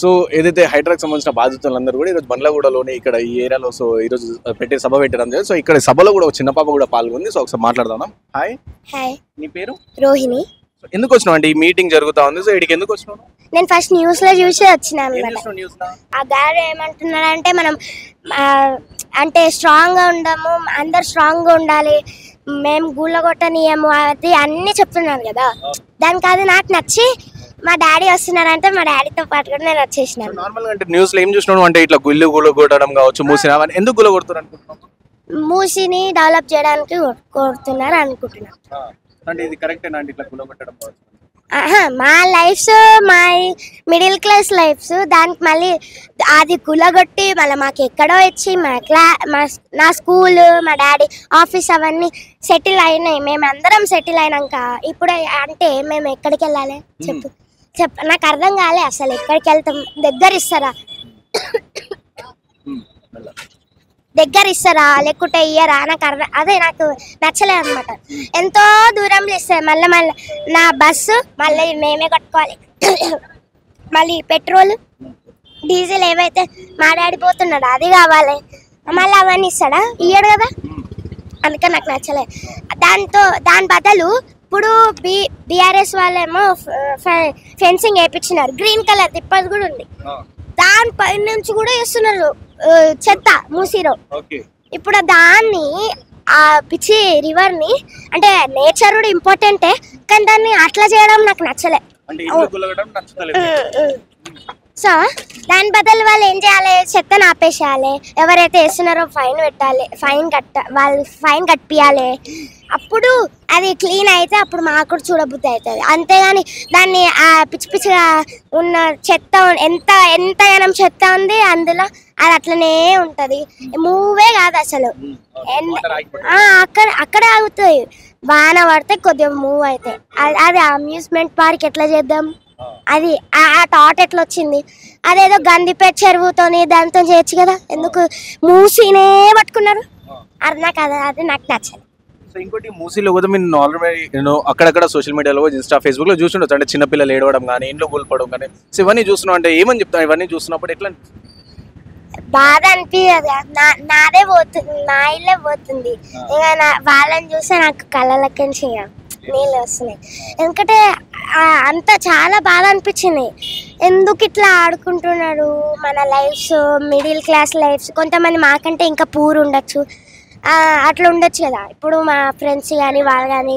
So ఏదైతే హైడ్రాకి సంబంధించిన బాధితులందరూ కూడా ఈరోజు బండ్లగూడలోని ఇక్కడ ఈ ఏరియాలో సో ఈరోజు సభ పెట్టడం జరిగింది. సో ఇక్కడ సభలో కూడా ఒక చిన్న పాప కూడా పాల్గొంది. సో ఒకసారి మాట్లాడదాం. హాయ్. హాయ్. నీ పేరు? రోహిణి. ఎందుకు వచ్చినావు అంటే ఈ మీటింగ్ జరుగుతా ఉంది, సో ఇక్కడికి ఎందుకు వచ్చినావు? నేను ఫస్ట్ న్యూస్ లో చూసి వచ్చినాను. ఆ గారు ఏమంటున్నారంటే మనం అంటే స్ట్రాంగ్ గా ఉండము, అందరు స్ట్రాంగ్ గా ఉండాలి, మేము గుల్లగొట్టనీయము, అది అన్ని చెప్తున్నారు కదా. దానికి అది నాకు నచ్చి మా డాడీ వస్తున్నారంటే మా డాడీతో పాటు కూడా నేను వచ్చేసినాను. నార్మల్గా అంటే న్యూస్ లో ఏం చూసినావు అంటే ఇట్లా గుళ్ళు కొట్టడం కావచ్చు, మూసినా ఎందుకు గుల్ల కొడుతున్నారు అనుకుంటున్నావు? మూసిని డెవలప్ చేయడానికి కొడుతున్నారు అనుకుంటున్నాను. అంటే ఇది కరెక్టేనా అంటే ఇట్లా గుల్ల కొట్టడం కావచ్చు? మా లైఫ్స్, మా మిడిల్ క్లాస్ లైఫ్స్, దానికి మళ్ళీ అది గుల్లగొట్టి మళ్ళీ మాకు ఎక్కడో ఇచ్చి నా స్కూల్, మా డాడీ ఆఫీస్ అవన్నీ సెటిల్ అయినాయి. మేము అందరం సెటిల్ అయినాక ఇప్పుడు అంటే మేము ఎక్కడికి వెళ్ళాలి చెప్పు. నాకు అర్థం కాలే అసలు ఎక్కడికి వెళ్తాం. దగ్గర ఇస్తారా లేకుంటే ఇయ్యరా నాకు అర్థం, అదే నాకు నచ్చలేదు అనమాట. ఎంతో దూరంలో ఇస్తారు, మళ్ళీ నా బస్సు మళ్ళీ మేమే కట్టుకోవాలి, మళ్ళీ పెట్రోల్ డీజిల్ ఏవైతే మా డాడీ పోతున్నాడు అది కావాలి, మళ్ళీ అవన్నీ ఇస్తాడా? ఇయ్యడు కదా. అందుకని నాకు నచ్చలేదు. దాని బదులు ఇప్పుడు బీఆర్ఎస్ వాళ్ళేమో ఫెన్సింగ్ వేయించినారు, గ్రీన్ కలర్ తిప్పది కూడా ఉంది, దానిపై నుంచి కూడా వేస్తున్నారు చెత్త మూసిలో. ఇప్పుడు దాన్ని ఆ పిచ్చి రివర్ ని అంటే నేచర్ కూడా ఇంపార్టెంటే, కానీ దాన్ని అట్లా చేయడం నాకు నచ్చలే. సో దాని బదులు వాళ్ళు ఏం చేయాలి, చెత్తను ఆపేసేయాలి, ఎవరైతే వేస్తున్నారో ఫైన్ పెట్టాలి, వాళ్ళు ఫైన్ కట్టియాలి. అప్పుడు అది క్లీన్ అయితే అప్పుడు మాకు కూడా చూడబుద్ధి అవుతుంది. అంతేగాని దాన్ని పిచ్చి పిచ్చిగా ఉన్న చెత్త ఎంతగానం చెత్త ఉంది అందులో, అది అట్లనే ఉంటది. మూవే కాదు అసలు, అక్కడ ఆగుతాయి. వాన పడితే కొద్దిగా మూవ్ అవుతాయి. అది అమ్యూజ్మెంట్ పార్క్ ఎట్లా చేద్దాం, అది ఆ థాట్ ఎట్లా వచ్చింది? అదేదో గందిపేట చెరువుతోని దాంతో చేయొచ్చు కదా, ఎందుకు మూసినే పట్టుకున్నారు? నాకు అది నాకు నచ్చదు. సో ఇంకోటి మూసీలో కూడా మీరు ఆల్రెడీ అక్కడక్కడ సోషల్ మీడియాలో ఇన్స్టా ఫేస్బుక్ లో చూస్తుండొచ్చు, అంటే చిన్నపిల్లలు ఏడవడం కానీ ఇంట్లో కూలిపోవడం కానీ. సో ఇవన్నీ చూస్తున్నావు అంటే ఏమని చెప్తాను? ఇవన్నీ చూస్తున్నప్పుడు ఎట్లా బాధ అనిపించదు, నాదే పోతుంది, నా ఇల్లే పోతుంది. ఇంకా వాళ్ళని చూస్తే నాకు కళ్ళలకి నీళ్ళు వస్తున్నాయి. ఎందుకంటే అంత చాలా బాధ అనిపించింది. ఎందుకు ఇట్లా ఆడుకుంటున్నారు మన లైఫ్స్, మిడిల్ క్లాస్ లైఫ్స్. కొంతమంది మాకంటే ఇంకా పూర్ ఉండొచ్చు, అట్లా ఉండొచ్చు కదా. ఇప్పుడు మా ఫ్రెండ్స్ కానీ వాళ్ళు కానీ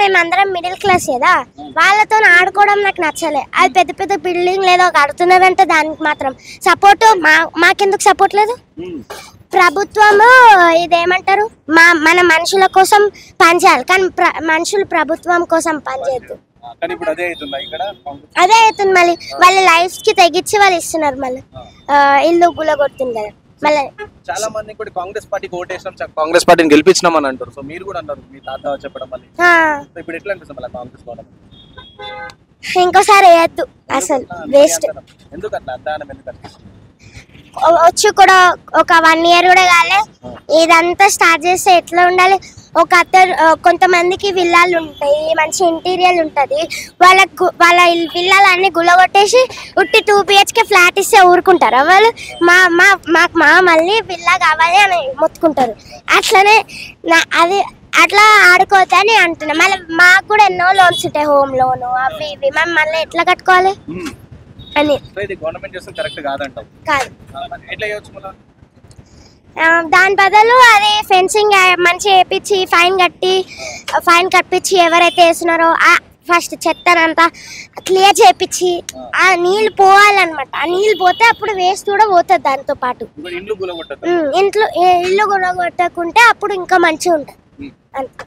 మేమందరం మిడిల్ క్లాస్ కదా, వాళ్ళతో ఆడుకోవడం నాకు నచ్చలే. అది పెద్ద పెద్ద బిల్డింగ్ లేదో కడుతున్నదంటే దానికి మాత్రం సపోర్టు మాకెందుకు సపోర్ట్ లేదు? ప్రభుత్వము ఇదేమంటారు, మన మనుషుల కోసం పనిచేయాలి, కానీ మనుషులు ప్రభుత్వం కోసం పనిచేయద్దు. అదే అవుతుంది. మళ్ళీ వాళ్ళ లైఫ్ కి తెగించి వాళ్ళు ఇస్తున్నారు, మళ్ళీ ఇల్లు గుల్లగొడుతుంది కదా. మళ్ళీ చాలా మంది కూడా కాంగ్రెస్ పార్టీకి ఓటేసాం, కాంగ్రెస్ పార్టీని గెలిపించినామని అంటారు. సో మీరు కూడా అంటారు, మీ తాత చెప్పడం వల్ల ఇప్పుడు ఎట్లా అనిపిస్తుంది మళ్ళీ కాంగ్రెస్ గవర్నమెంట్? ఇంకోసారి వేయద్దు అసలు, వేస్ట్. ఎందుకు అట్లా అధ్వానం ఎందుకు అనిపిస్తుంది? వచ్చి కూడా ఒక 1 year కూడా కాలే, ఇదంతా స్టార్ట్ చేస్తే ఎట్లా ఉండాలి? కొంతమందికి విల్లాలు ఉంటాయి, మంచి ఇంటీరియర్ ఉంటుంది, వాళ్ళ విల్లాలన్నీ గుల్లగొట్టేసి ఉట్టి 2 BHK ఫ్లాట్ ఇస్తే ఊరుకుంటారు వాళ్ళు. మాకు మళ్ళీ విల్లా కావాలి అని మొత్తుకుంటారు. అట్లనే అది అట్లా ఆడుకోవద్దని అంటున్నా. మళ్ళీ మాకు కూడా ఎన్నో లోన్స్ ఉంటాయి, హోమ్ లోను అవి ఇవి, మేము మళ్ళీ ఎట్లా కట్టుకోవాలి అని. దాని బదులు అది ఫెన్సింగ్ మంచి వేయించి ఫైన్ కట్టించి ఎవరైతే వేస్తున్నారో ఫస్ట్ చెత్తనంతా క్లియర్ చేయించి ఆ నీళ్ళు పోవాలన్నమాట. ఆ నీళ్ళు పోతే అప్పుడు వేస్ట్ కూడా పోతుంది దాంతో పాటు. ఇల్లు గుల్లగొట్టకుంటే అప్పుడు ఇంకా మంచిగా ఉంటుంది అంతే.